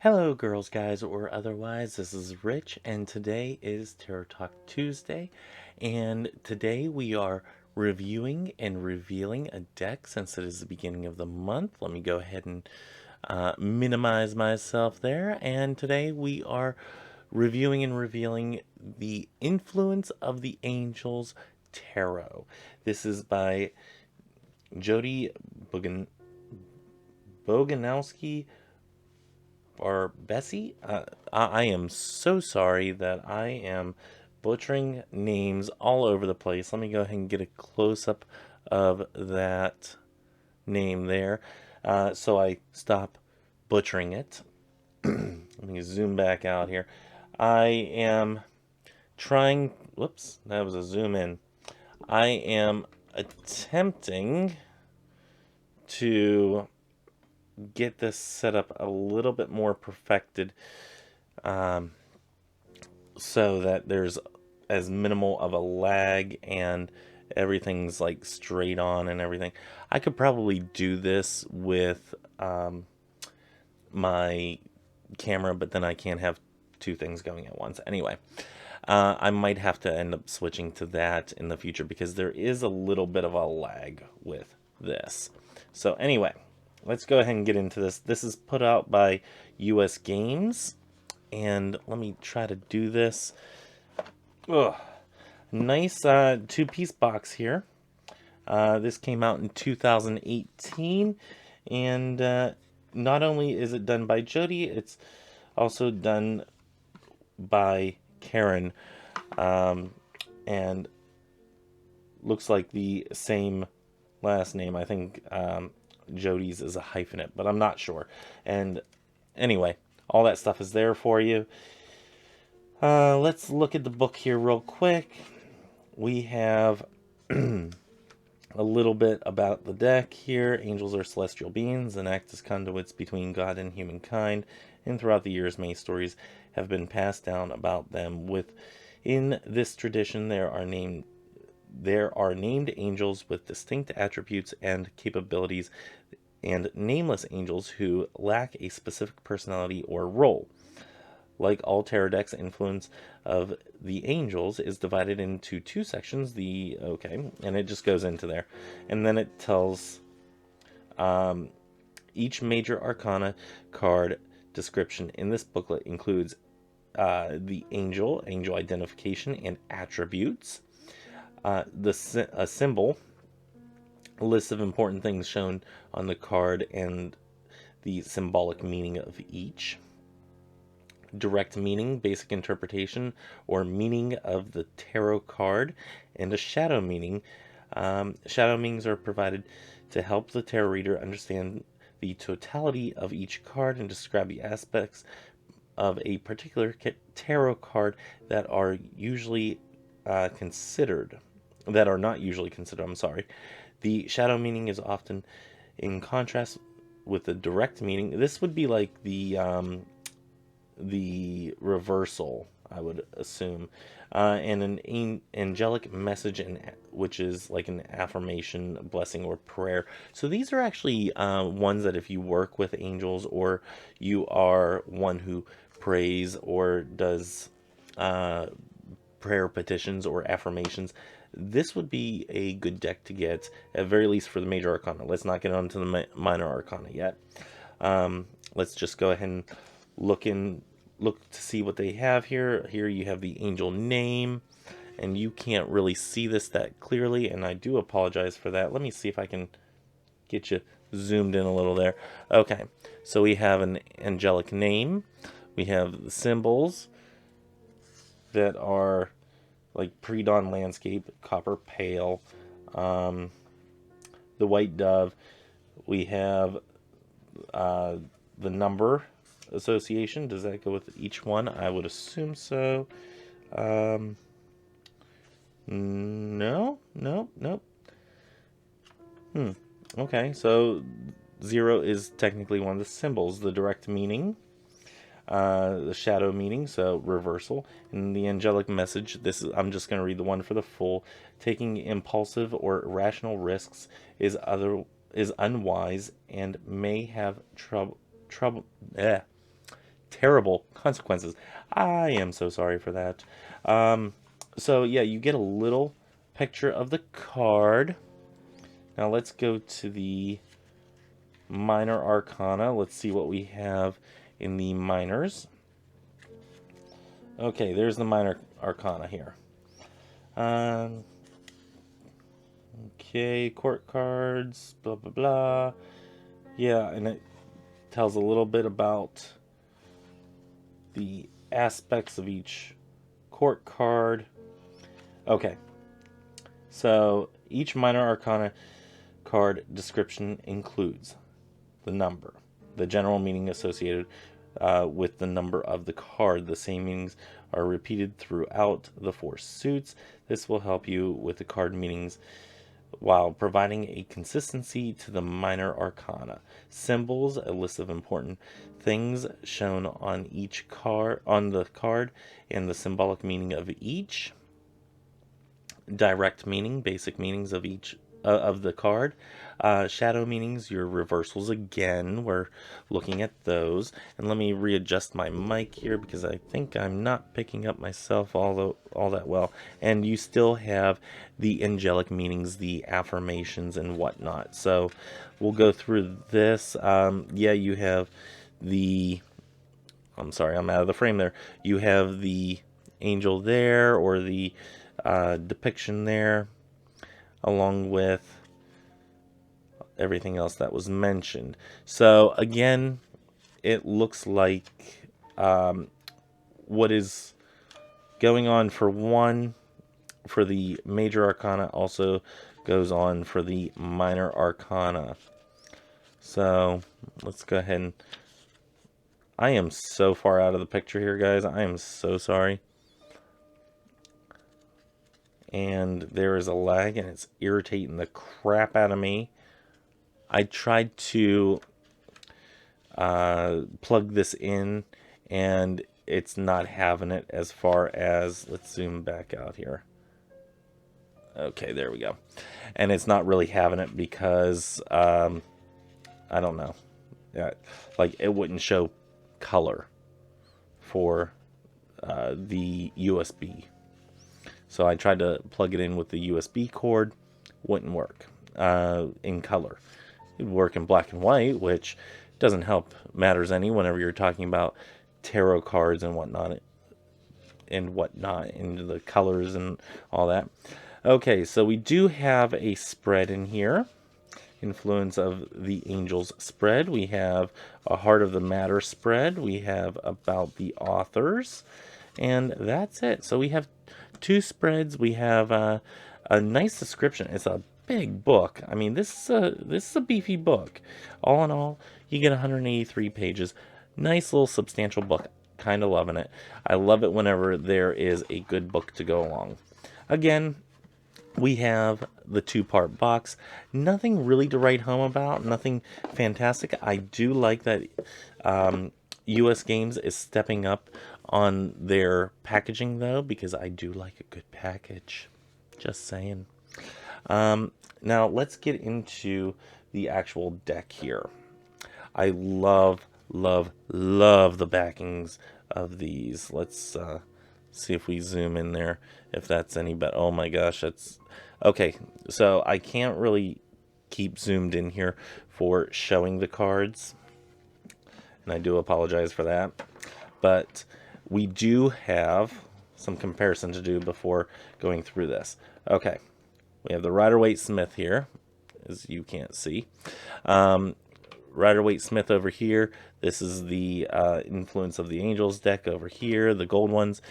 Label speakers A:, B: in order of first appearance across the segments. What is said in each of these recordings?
A: Hello, girls, guys, or otherwise. This is Rich, and today is Tarot Talk Tuesday. And today we are reviewing and revealing a deck since it is the beginning of the month. Let me go ahead and minimize myself there. And today we are reviewing and revealing the Influence of the Angels Tarot. This is by Jody Boganowski or Bessie. I am so sorry that I am butchering names all over the place. Let me go ahead and get a close up of that name there so I stop butchering it. Let me zoom back out here. I am trying. Whoops, that was a zoom in. I am attempting to get this set up a little bit more perfected um, so that there's as minimal of a lag and everything's like straight on and everything. I could probably do this with my camera, but then I can't have two things going at once. Anyway, I might have to end up switching to that in the future because there is a little bit of a lag with this. So anyway, let's go ahead and get into this. This is put out by US Games, and let me try to do this. Ugh. Nice two-piece box here. This came out in 2018, and not only is it done by Jody, it's also done by Karen, and looks like the same last name. I think Jody's is a hyphenate, but I'm not sure. And anyway, all that stuff is there for you. Let's look at the book here real quick. We have a little bit about the deck here. Angels are celestial beings and act as conduits between God and humankind. And throughout the years, many stories have been passed down about them. Within this tradition, there are named angels with distinct attributes and capabilities, and nameless angels who lack a specific personality or role. Like all tarot decks, Influence of the Angels is divided into two sections. And it just goes into there. And then it tells each major arcana card description in this booklet includes the angel identification and attributes, a symbol, a list of important things shown on the card and the symbolic meaning of each. Direct meaning, basic interpretation, or meaning of the tarot card, and a shadow meaning. Shadow meanings are provided to help the tarot reader understand the totality of each card and describe the aspects of a particular tarot card that are usually considered, that are not usually considered. I'm sorry. The shadow meaning is often in contrast with the direct meaning. This would be like the reversal, I would assume, and an angelic message, which is like an affirmation, blessing, or prayer. So these are actually ones that if you work with angels, or you are one who prays or does prayer petitions or affirmations, this would be a good deck to get, at very least for the major arcana. Let's not get onto the minor arcana yet. Let's just go ahead and look to see what they have here. Here you have the angel name, and you can't really see this that clearly, and I do apologize for that. Let me see if I can get you zoomed in a little there. Okay, so we have an angelic name. We have the symbols that are like pre-dawn landscape, copper pale, the white dove. We have the number association. Does that go with each one? I would assume so. No. Okay, so 0 is technically one of the symbols. The direct meaning, the shadow meaning, so reversal, and the angelic message. I'm just going to read the one for the full. Taking impulsive or irrational risks is unwise and may have terrible consequences. I am so sorry for that. So yeah, you get a little picture of the card. Now let's go to the minor arcana. Let's see what we have in the minors. Okay, there's the minor arcana here. Um, okay, court cards, blah blah blah. Yeah, and it tells a little bit about the aspects of each court card. Okay, so each minor arcana card description includes the number, the general meaning associated with the number of the card. The same meanings are repeated throughout the four suits. This will help you with the card meanings while providing a consistency to the minor arcana. Symbols, a list of important things shown on each card, on the card, and the symbolic meaning of each. Direct meaning, basic meanings of each of the card. Shadow meanings, your reversals again. We're looking at those. And let me readjust my mic here because I think I'm not picking up myself all that well. And you still have the angelic meanings, the affirmations and whatnot. So we'll go through this. Yeah, you have the... I'm sorry, I'm out of the frame there. You have the angel there, or the depiction there, along with everything else that was mentioned. So again, it looks like what is going on for one, for the major arcana, also goes on for the minor arcana. So let's go ahead and... I am so far out of the picture here, guys. I am so sorry. And there is a lag, and it's irritating the crap out of me. I tried to plug this in, and it's not having it as far as... Let's zoom back out here. Okay, there we go. And it's not really having it because, I don't know. Yeah, like, it wouldn't show color for the USB. So I tried to plug it in with the USB cord. Wouldn't work in color. It would work in black and white, which doesn't help matters any whenever you're talking about tarot cards and whatnot, and the colors and all that. Okay, so we do have a spread in here. Influence of the angels spread. We have a heart of the matter spread. We have about the authors, and that's it. So we have two spreads. We have a nice description. It's a big book. I mean, this is a beefy book. All in all, you get 183 pages. Nice little substantial book. Kind of loving it. I love it whenever there is a good book to go along. Again, we have the two-part box. Nothing really to write home about. Nothing fantastic. I do like that US Games is stepping up on their packaging, though, because I do like a good package. Just saying. Now, let's get into the actual deck here. I love, love, love the backings of these. Let's see if we zoom in there, if that's any better. Oh my gosh, that's... Okay, so I can't really keep zoomed in here for showing the cards, and I do apologize for that. But we do have some comparison to do before going through this. Okay, we have the Rider-Waite-Smith here, as you can't see. Rider-Waite-Smith over here. This is the Influence of the Angels deck over here, the gold ones.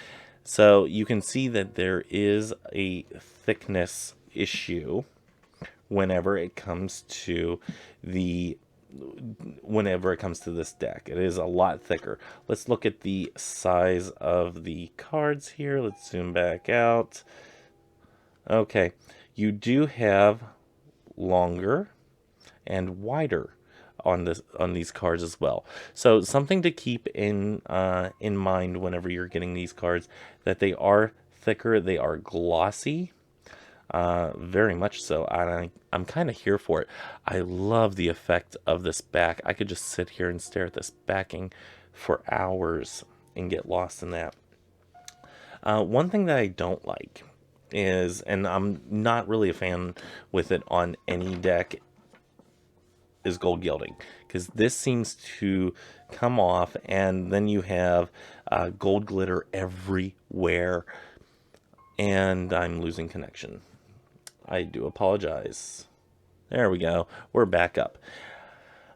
A: So you can see that there is a thickness issue whenever it comes to this deck. It is a lot thicker. Let's look at the size of the cards here. Let's zoom back out. Okay, you do have longer and wider on these cards as well. So something to keep in mind whenever you're getting these cards, that they are thicker, they are glossy, very much so. I'm kind of here for it. I love the effect of this back. I could just sit here and stare at this backing for hours and get lost in that. One thing that I don't like is, and I'm not really a fan with it on any deck, is gold gilding, because this seems to come off and then you have gold glitter everywhere, and I'm losing connection. I do apologize. There we go. We're back up.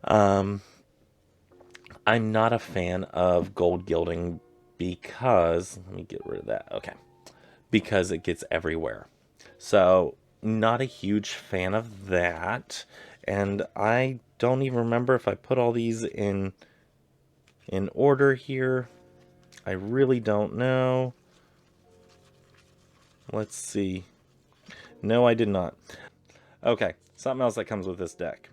A: I'm not a fan of gold gilding because, let me get rid of that. Okay. Because it gets everywhere. So, not a huge fan of that. And I don't even remember if I put all these in order here. I really don't know. Let's see. No, I did not. Okay, something else that comes with this deck.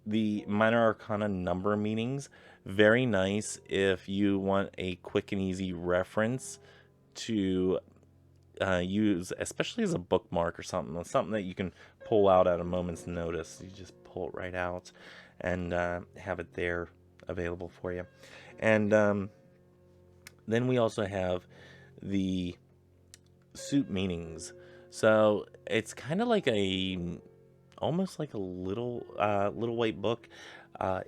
A: The minor arcana number meanings, very nice if you want a quick and easy reference to use, especially as a bookmark or something that you can pull out at a moment's notice. You just pull it right out and have it there available for you. And then we also have the suit meanings. So it's kind of like almost like a little white book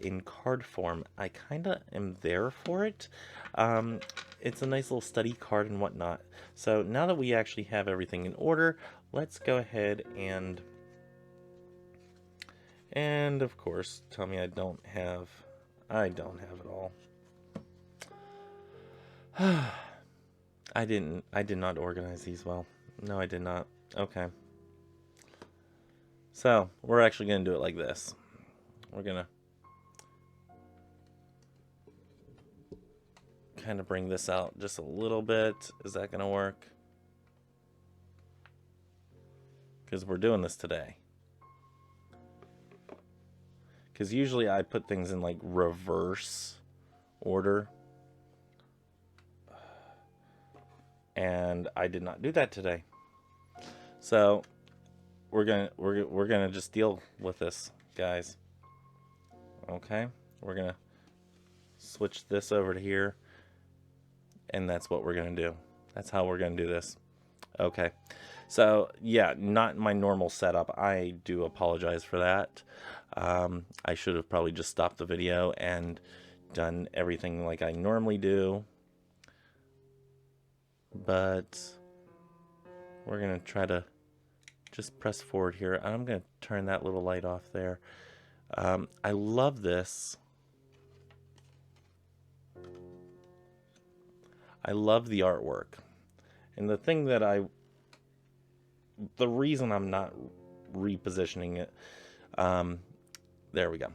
A: in card form. I kind of am there for it. It's a nice little study card and whatnot. So now that we actually have everything in order, let's go ahead and of course tell me I don't have it all. I did not organize these well. No, I did not. Okay. So, we're actually going to do it like this. We're going to kind of bring this out just a little bit. Is that going to work? Because we're doing this today. Because usually I put things in like reverse order. And I did not do that today. So, we're gonna just deal with this, guys. Okay, we're gonna switch this over to here, and that's what we're gonna do. That's how we're gonna do this. Okay, so yeah, not my normal setup. I do apologize for that. I should have probably just stopped the video and done everything like I normally do, but we're gonna try to just press forward here. I'm going to turn that little light off there. I love this. I love the artwork. And the thing that the reason I'm not repositioning it, there we go.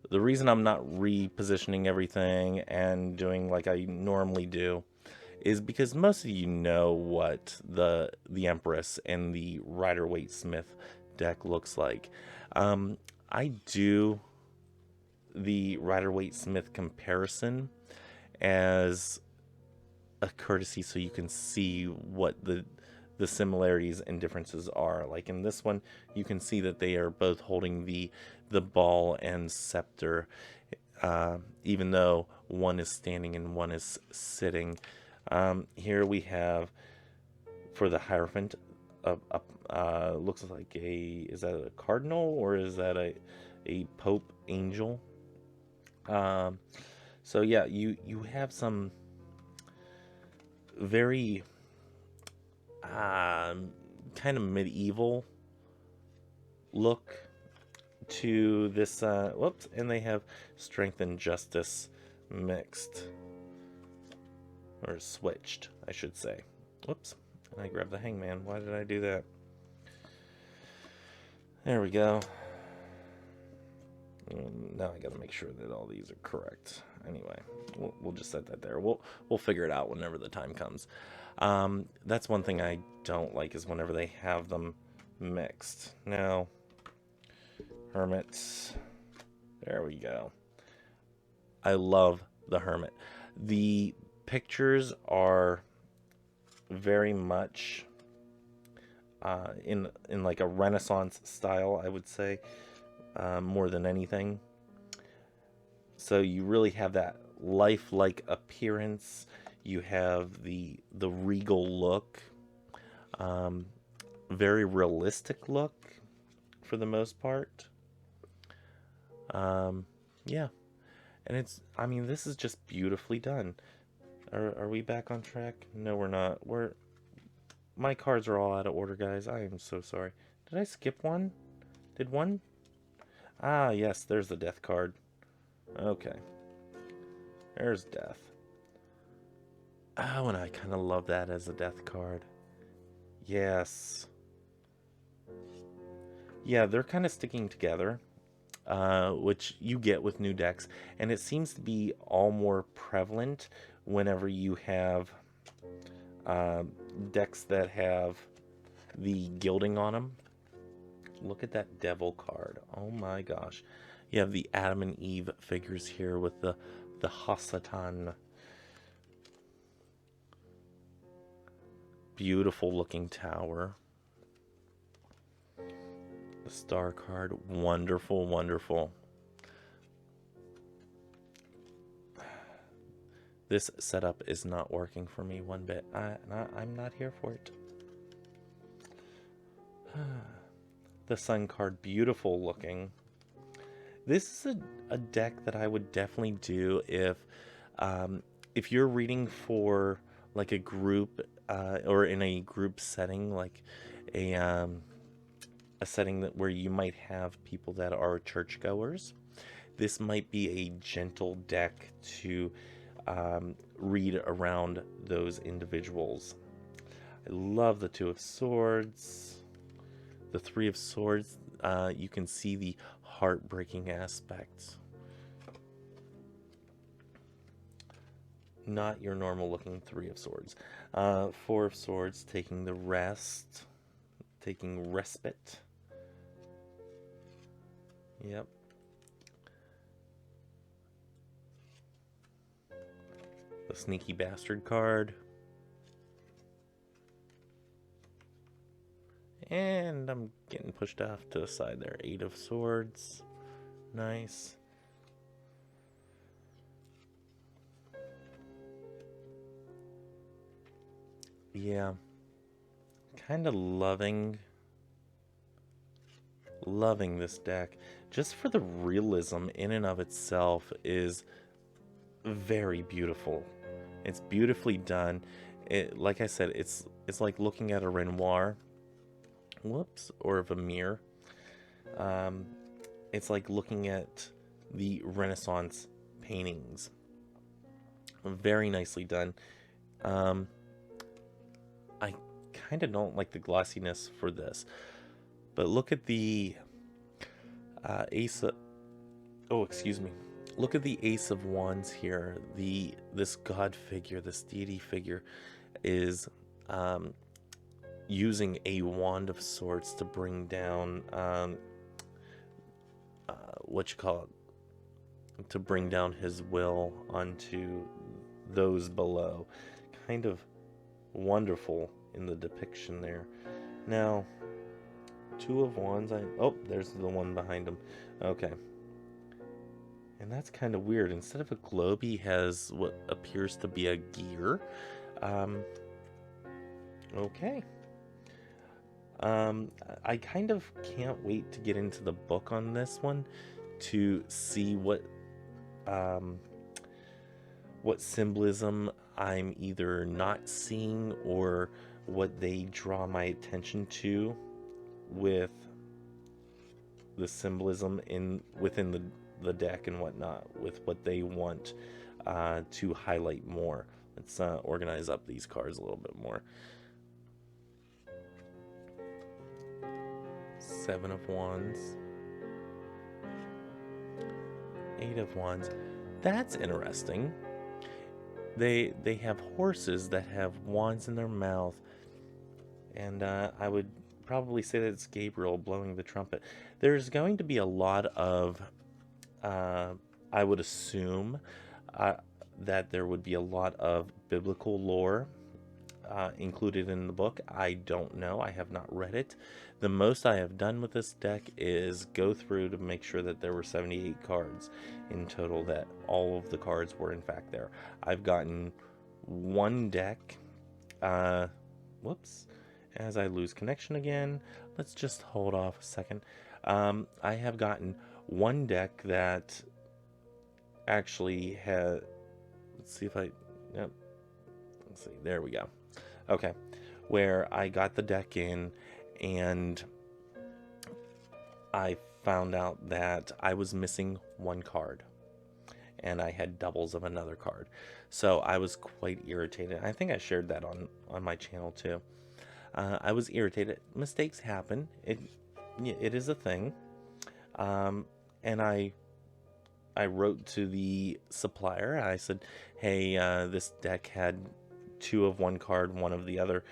A: The reason I'm not repositioning everything and doing like I normally do is because most of you know what the Empress and the Rider-Waite-Smith deck looks like. I do the Rider-Waite-Smith comparison as a courtesy so you can see what the similarities and differences are. Like in this one, you can see that they are both holding the ball and scepter, even though one is standing and one is sitting. Here we have, for the Hierophant, looks like is that a cardinal or is that a Pope angel? So yeah, you have some very kind of medieval look to this. Whoops, and they have strength and justice mixed. Or switched, I should say. Whoops. And I grabbed the hangman. Why did I do that? There we go. Now I gotta make sure that all these are correct. Anyway, we'll just set that there. We'll figure it out whenever the time comes. That's one thing I don't like is whenever they have them mixed. Now, Hermits. There we go. I love the Hermit. The pictures are very much in like a Renaissance style, I would say, more than anything. So you really have that lifelike appearance. You have the regal look, very realistic look for the most part. Yeah, and I mean, this is just beautifully done. Are we back on track? No, we're not. My cards are all out of order, guys. I am so sorry. Did I skip one? Did one? Ah, yes, there's the death card. Okay. There's death. Oh, and I kind of love that as a death card. Yes. Yeah, they're kind of sticking together, which you get with new decks, and it seems to be all more prevalent whenever you have uh, decks that have the gilding on them. Look at that devil card. Oh my gosh. You have the Adam and Eve figures here with the Hasatan. Beautiful looking tower. The star card. Wonderful, wonderful. This setup is not working for me one bit. I'm not here for it. The sun card. Beautiful looking. This is a deck that I would definitely do if you're reading for like a group or in a group setting, like a setting where you might have people that are churchgoers. This might be a gentle deck to read around those individuals. I love the Two of Swords, the Three of Swords. You can see the heartbreaking aspects. Not your normal looking Three of Swords. Four of Swords, taking the rest, taking respite. Yep. The Sneaky Bastard card. And I'm getting pushed off to the side there. Eight of Swords. Nice. Yeah. Kind of loving this deck. Just for the realism in and of itself is very beautiful. It's beautifully done. Like I said, it's like looking at a Renoir. Whoops, or of a mirror. It's like looking at the Renaissance paintings. Very nicely done. I kind of don't like the glossiness for this, but look at the Ace of... Oh, excuse me. Look at the Ace of Wands here. This god figure, this deity figure, is using a wand of sorts to bring down what you call it, to bring down his will onto those below. Kind of wonderful in the depiction there. Now, Two of Wands. Oh, there's the one behind him. Okay. And that's kind of weird. Instead of a globe, he has what appears to be a gear. Okay. I kind of can't wait to get into the book on this one to see what symbolism I'm either not seeing or what they draw my attention to with the symbolism within the deck and whatnot, with what they want to highlight more. Let's organize up these cards a little bit more. Seven of Wands. Eight of Wands. That's interesting. They have horses that have wands in their mouth, and I would probably say that it's Gabriel blowing the trumpet. There's going to be a lot of, I would assume, that there would be a lot of biblical lore included in the book. I don't know. I have not read it. The most I have done with this deck is go through to make sure that there were 78 cards in total, that all of the cards were in fact there. I've gotten one deck. Whoops. As I lose connection again, let's just hold off a second. I have gotten one deck that actually had, let's see if I, yep, let's see, there we go. Okay, where I got the deck in and I found out that I was missing one card and I had doubles of another card. So I was quite irritated. I think I shared that on my channel too. I was irritated. Mistakes happen. It is a thing. And I wrote to the supplier. I said, hey, this deck had 2 of one card, 1 of the other.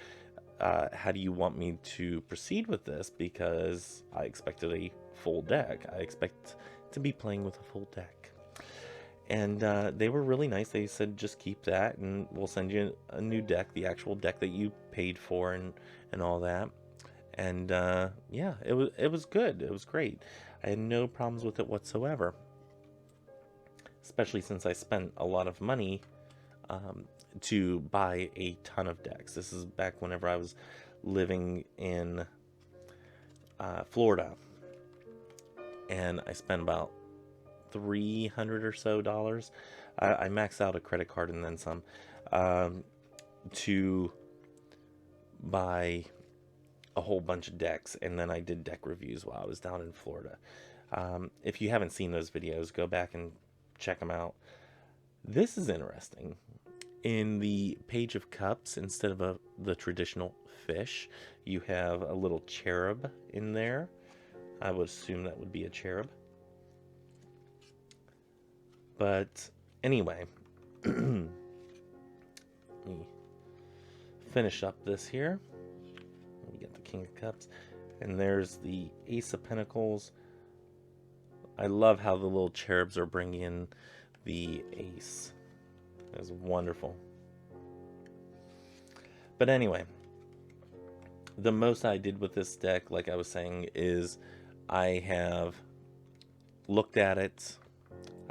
A: How do you want me to proceed with this? Because I expected a full deck. I expect to be playing with a full deck. And they were really nice. They said, just keep that and we'll send you a new deck, the actual deck that you paid for and all that. And yeah, it was good. It was great. I had no problems with it whatsoever. Especially since I spent a lot of money to buy a ton of decks. This is back whenever I was living in Florida. And I spent about $300 or so. I maxed out a credit card and then some to buy a whole bunch of decks, and then I did deck reviews while I was down in Florida. If you haven't seen those videos, go back and check them out. This is interesting. In the Page of Cups, instead of the traditional fish, you have a little cherub in there. I would assume that would be a cherub. But anyway, let me finish up this here. We get the King of Cups, and there's the Ace of Pentacles. I love how the little cherubs are bringing in the ace. That's wonderful. But anyway, the most I did with this deck, like I was saying, is I have looked at it.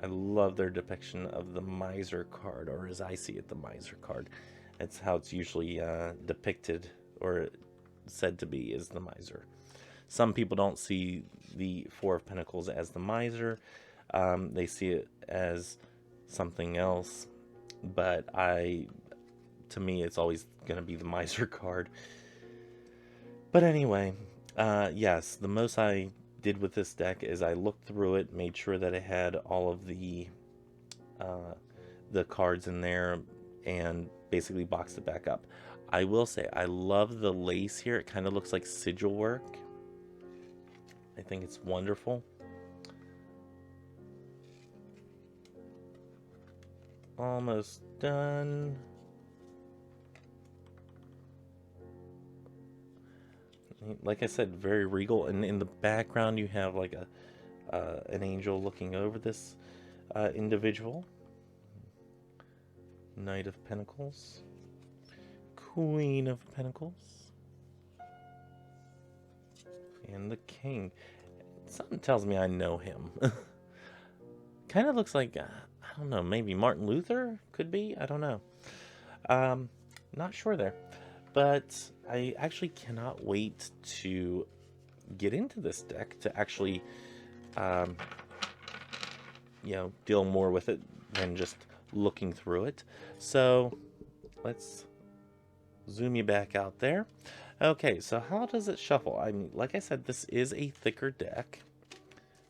A: I love their depiction of the Miser card, or as I see it, the Miser card. That's how it's usually depicted or said to be, is the Miser. Some people don't see the Four of Pentacles as the Miser. They see it as something else. But to me, it's always going to be the Miser card. But anyway, yes, the most I did with this deck is I looked through it, made sure that it had all of the cards in there, and basically boxed it back up. I will say, I love the lace here. It kind of looks like sigil work. I think it's wonderful. Almost done. Like I said, very regal, and in the background you have like an angel looking over this individual. Knight of Pentacles, Queen of Pentacles, and the King. Something tells me I know him. Kind of looks like, I don't know, maybe Martin Luther? Could be? I don't know. Not sure there. But I actually cannot wait to get into this deck, to actually, deal more with it than just looking through it. So let's zoom you back out there. Okay, so how does it shuffle? I mean, like I said, this is a thicker deck.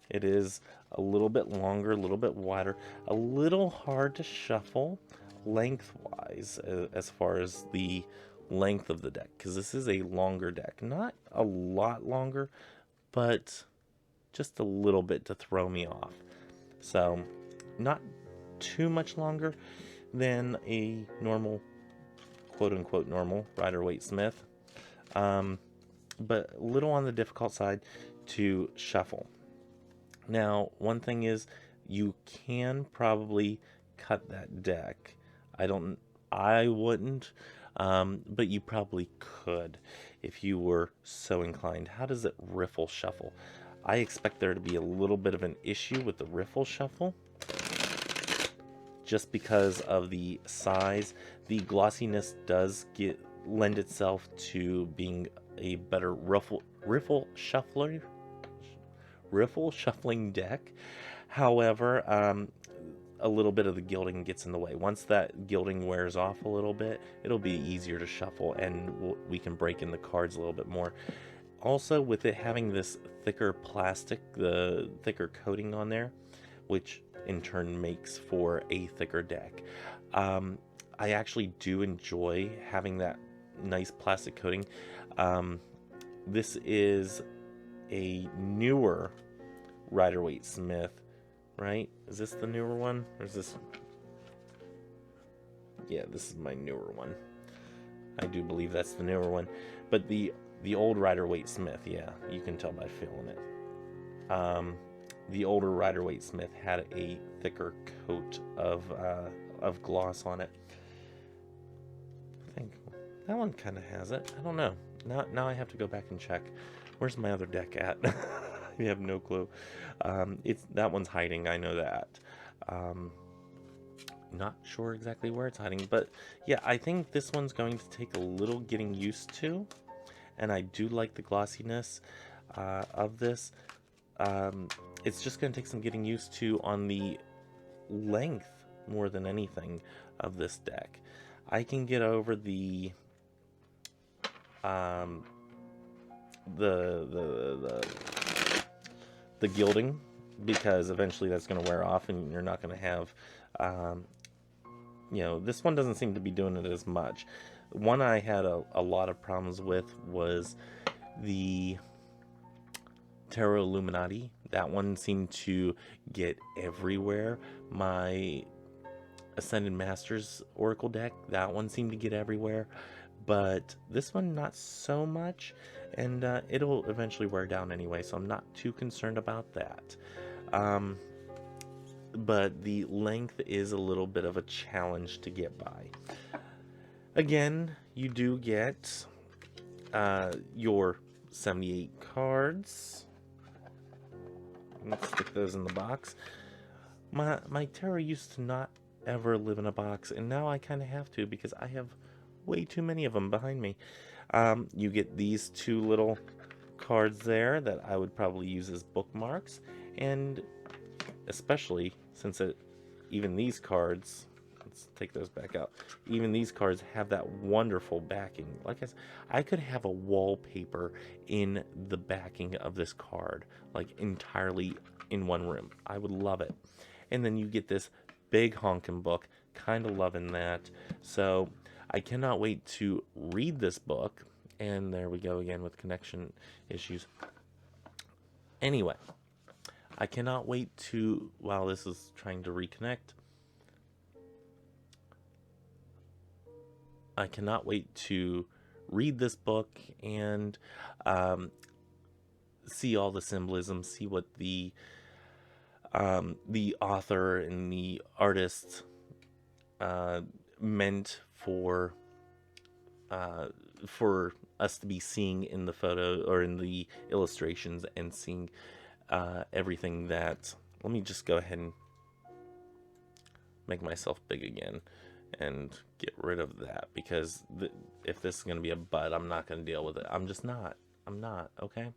A: It is a little bit longer, a little bit wider, a little hard to shuffle lengthwise as far as the length of the deck, because this is a longer deck. Not a lot longer, but just a little bit to throw me off. So not too much longer than a normal, quote-unquote normal Rider-Waite-Smith, but a little on the difficult side to shuffle. Now, one thing is, you can probably cut that deck. I wouldn't, but you probably could if you were so inclined. How does it riffle shuffle? I expect there to be a little bit of an issue with the riffle shuffle, just because of the size. The glossiness does lend itself to being a better riffle shuffling deck. However, a little bit of the gilding gets in the way. Once that gilding wears off a little bit, it'll be easier to shuffle, and we can break in the cards a little bit more. Also, with it having this thicker plastic, the thicker coating on there, which in turn makes for a thicker deck. I actually do enjoy having that nice plastic coating. This is a newer Rider-Waite Smith, right? Is this the newer one? Or is this... Yeah, this is my newer one. I do believe that's the newer one. But the old Rider-Waite Smith, yeah, you can tell by feeling it. The older Rider-Waite Smith had a thicker coat of gloss on it. I think that one kind of has it. I don't know. Now I have to go back and check. Where's my other deck at? I have no clue. That one's hiding. I know that. Not sure exactly where it's hiding, but yeah, I think this one's going to take a little getting used to, and I do like the glossiness of this. It's just going to take some getting used to on the length more than anything of this deck. I can get over the gilding, because eventually that's going to wear off and you're not going to have this one doesn't seem to be doing it as much. One I had a lot of problems with was the Tarot Illuminati. That one seemed to get everywhere. My Ascended Masters Oracle deck, that one seemed to get everywhere, but this one not so much, and it'll eventually wear down anyway, so I'm not too concerned about that. But the length is a little bit of a challenge to get by. Again, you do get your 78 cards. Let's stick those in the box. My tarot used to not ever live in a box, and now I kind of have to, because I have way too many of them behind me. You get these two little cards there that I would probably use as bookmarks, and especially since even these cards, let's take those back out, even these cards have that wonderful backing. Like I said, I could have a wallpaper in the backing of this card, like entirely in one room. I would love it. And then you get this big honkin' book, kind of loving that. So I cannot wait to read this book. And there we go again with connection issues. Anyway, I cannot wait to, while this is trying to reconnect, I cannot wait to read this book and see all the symbolism, see what the author and the artist meant for us to be seeing in the photo or in the illustrations, and seeing everything that... Let me just go ahead and make myself big again and get rid of that, because if this is going to be a butt, I'm not going to deal with it. I'm not, okay?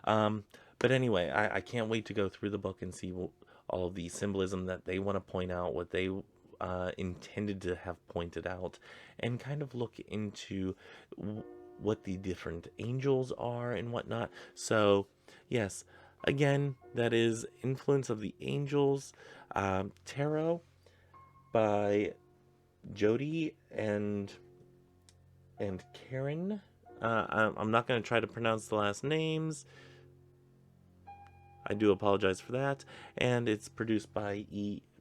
A: But anyway, I can't wait to go through the book and see all of the symbolism that they want to point out, what they intended to have pointed out, and kind of look into what the different angels are and whatnot. So, yes, again, that is Influence of the Angels Tarot by Jody and Karen. I'm not going to try to pronounce the last names. I do apologize for that. And it's produced by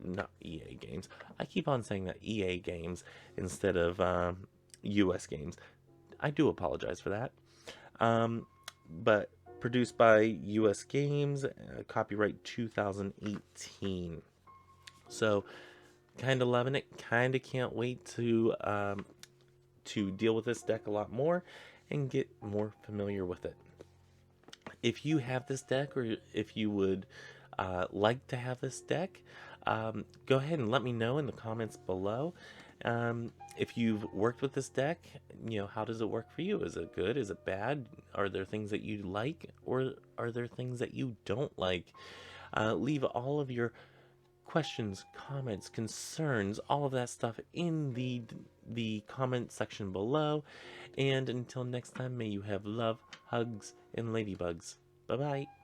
A: not EA Games. I keep on saying that EA Games instead of US Games. I do apologize for that. But produced by US Games, copyright 2018. So Kind of loving it. Kind of can't wait to deal with this deck a lot more and get more familiar with it. If you have this deck, or if you would like to have this deck, go ahead and let me know in the comments below. If you've worked with this deck, how does it work for you? Is it good? Is it bad? Are there things that you like, or are there things that you don't like? Leave all of your questions, comments, concerns, all of that stuff in the comment section below. And until next time, may you have love, hugs, and ladybugs. Bye bye.